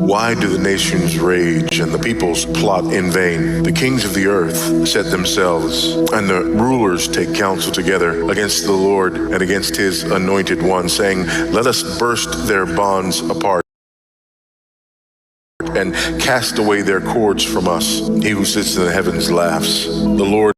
Why do the nations rage and the peoples plot in vain? The kings of the earth set themselves, and the rulers take counsel together against the Lord and against his anointed one, saying, let us burst their bonds apart and cast away their cords from us. He who sits in the heavens laughs. The Lord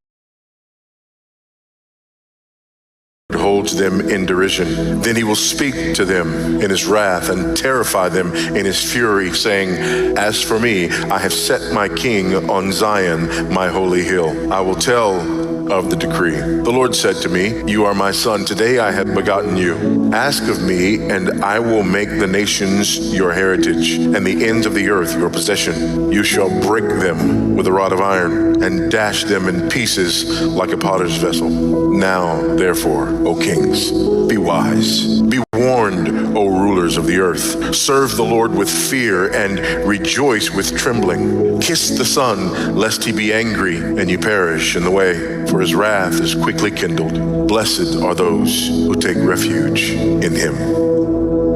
holds them in derision. Then he will speak to them in his wrath and terrify them in his fury, saying, as for me, I have set my king on Zion, my holy hill. I will tell of the decree. The Lord said to me, you are my son. Today I have begotten you. Ask of me, and I will make the nations your heritage and the ends of the earth your possession. You shall break them with a rod of iron and dash them in pieces like a potter's vessel. Now, therefore, O kings, be wise. Be warned, O rulers of the earth. Serve the Lord with fear and rejoice with trembling. Kiss the Son, lest he be angry and you perish in the way, for his wrath is quickly kindled. Blessed are those who take refuge in him.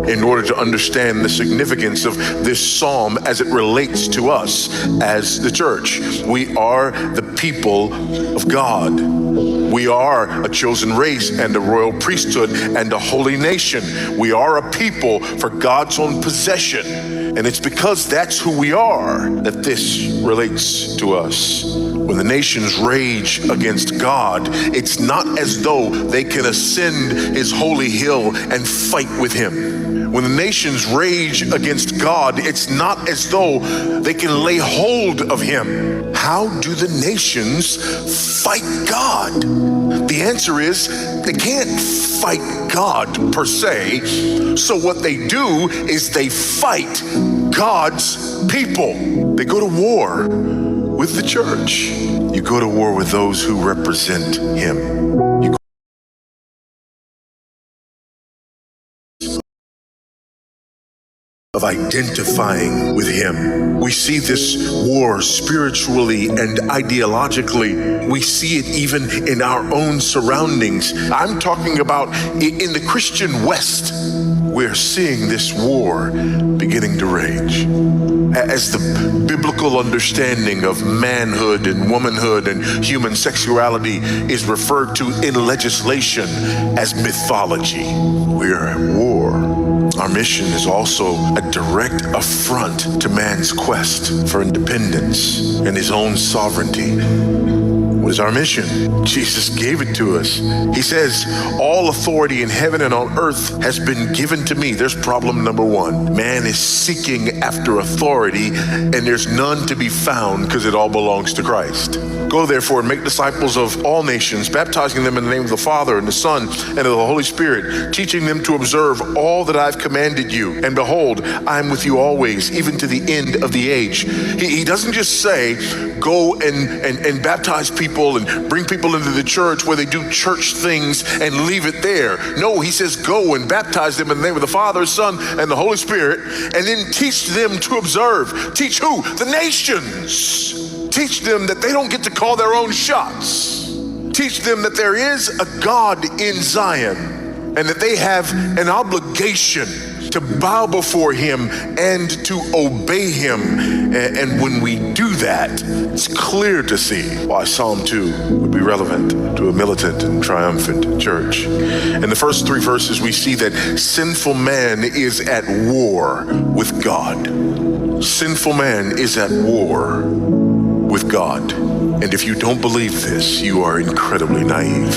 In order to understand the significance of this psalm as it relates to us as the church, we are the people of God. We are a chosen race and a royal priesthood and a holy nation. We are a people for God's own possession. And it's because that's who we are that this relates to us. When the nations rage against God, it's not as though they can ascend his holy hill and fight with him. When the nations rage against God, it's not as though they can lay hold of him. How do the nations fight God? The answer is they can't fight God per se. So what they do is they fight God's people. They go to war with the church. You go to war with those who represent him. Of identifying with him. We see this war spiritually and ideologically. We see it even in our own surroundings. I'm talking about in the Christian West. We're seeing this war beginning to rage. As the biblical understanding of manhood and womanhood and human sexuality is referred to in legislation as mythology, we are at war. Our mission is also a direct affront to man's quest for independence and his own sovereignty. What is our mission? Jesus gave it to us. He says, all authority in heaven and on earth has been given to me. There's problem number one. Man is seeking after authority, and there's none to be found because it all belongs to Christ. Go therefore and make disciples of all nations, baptizing them in the name of the Father and the Son and of the Holy Spirit, teaching them to observe all that I've commanded you. And behold, I am with you always, even to the end of the age. He doesn't just say, go and baptize people and bring people into the church where they do church things and leave it there. No, he says, go and baptize them in the name of the Father, Son, and the Holy Spirit, and then teach them to observe. Teach who? The nations. Teach them that they don't get to call their own shots. Teach them that there is a God in Zion and that they have an obligation to bow before him and to obey him. And when we do that, it's clear to see why Psalm 2 would be relevant to a militant and triumphant church. In the first three verses, we see that sinful man is at war with God. Sinful man is at war with God. And if you don't believe this, you are incredibly naive.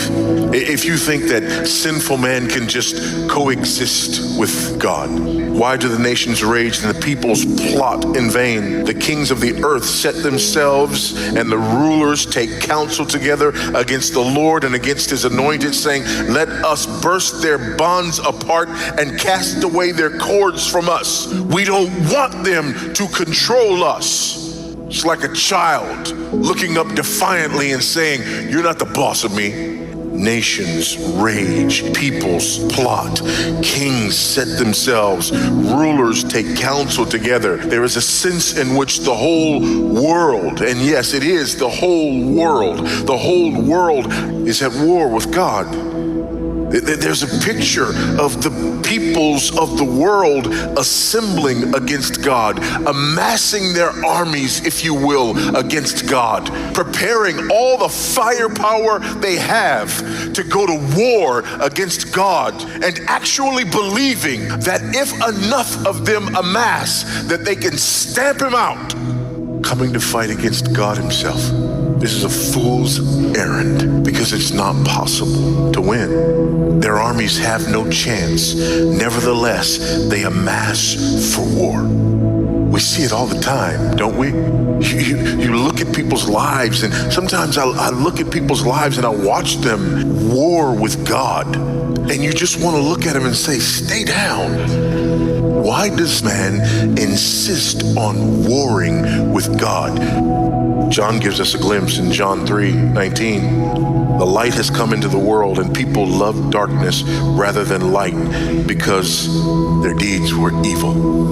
If you think that sinful man can just coexist with God, why do the nations rage and the peoples plot in vain? The kings of the earth set themselves, and the rulers take counsel together against the Lord and against his anointed, saying, let us burst their bonds apart and cast away their cords from us. We don't want them to control us. It's like a child looking up defiantly and saying, you're not the boss of me. Nations rage, peoples plot, kings set themselves, rulers take counsel together. There is a sense in which the whole world, and yes, it is the whole world is at war with God. There's a picture of the peoples of the world assembling against God, amassing their armies, if you will, against God, preparing all the firepower they have to go to war against God, and actually believing that if enough of them amass, that they can stamp him out, coming to fight against God himself. This is a fool's errand, because it's not possible to win. Their armies have no chance. Nevertheless, they amass for war. We see it all the time, don't we? You look at people's lives, and sometimes I look at people's lives and I watch them war with God, and you just want to look at them and say, stay down. Why does man insist on warring with God? John gives us a glimpse in John 3:19. The light has come into the world, and people love darkness rather than light because their deeds were evil.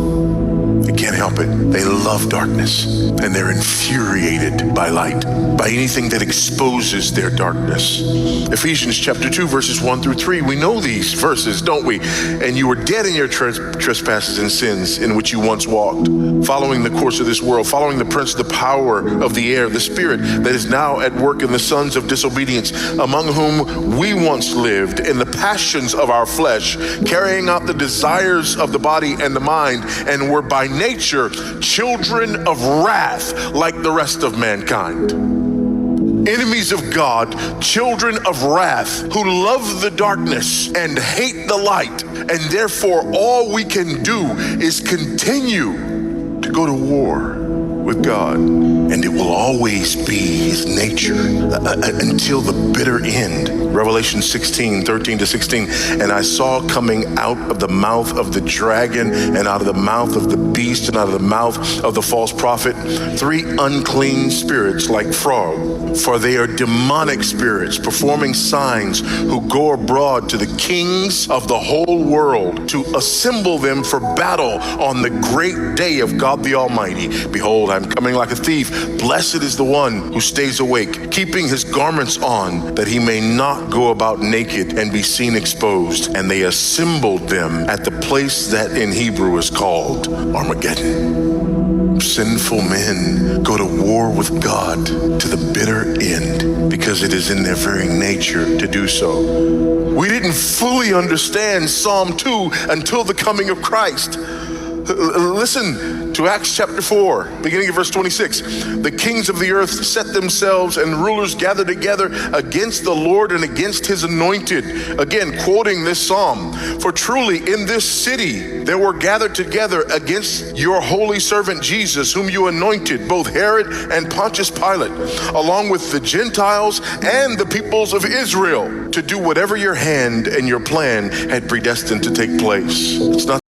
They can't help it. They love darkness, and they're infuriated by light, by anything that exposes their darkness. Ephesians chapter 2, verses 1 through 3. We know these verses, don't we? And you were dead in your trespasses and sins in which you once walked, following the course of this world, following the prince of the power of the air, the spirit that is now at work in the sons of disobedience, among whom we once lived in the passions of our flesh, carrying out the desires of the body and the mind, and were by nature children of wrath like the rest of mankind. Enemies of God, children of wrath, who love the darkness and hate the light, and therefore all we can do is continue to go to war with God, and it will always be his nature until the bitter end. Revelation 16:13-16. And I saw coming out of the mouth of the dragon, and out of the mouth of the beast, and out of the mouth of the false prophet, 3 unclean spirits like frog, for they are demonic spirits, performing signs, who go abroad to the kings of the whole world to assemble them for battle on the great day of God the Almighty. Behold, I'm coming like a thief. Blessed is the one who stays awake, keeping his garments on, that he may not go about naked and be seen exposed. And they assembled them at the place that in Hebrew is called Armageddon. Sinful men go to war with God to the bitter end, because it is in their very nature to do so. We didn't fully understand Psalm 2 until the coming of Christ. Listen to Acts chapter 4, beginning of verse 26. The kings of the earth set themselves, and rulers gathered together against the Lord and against his anointed. Again, quoting this psalm. For truly in this city there were gathered together against your holy servant Jesus, whom you anointed, both Herod and Pontius Pilate, along with the Gentiles and the peoples of Israel, to do whatever your hand and your plan had predestined to take place. It's not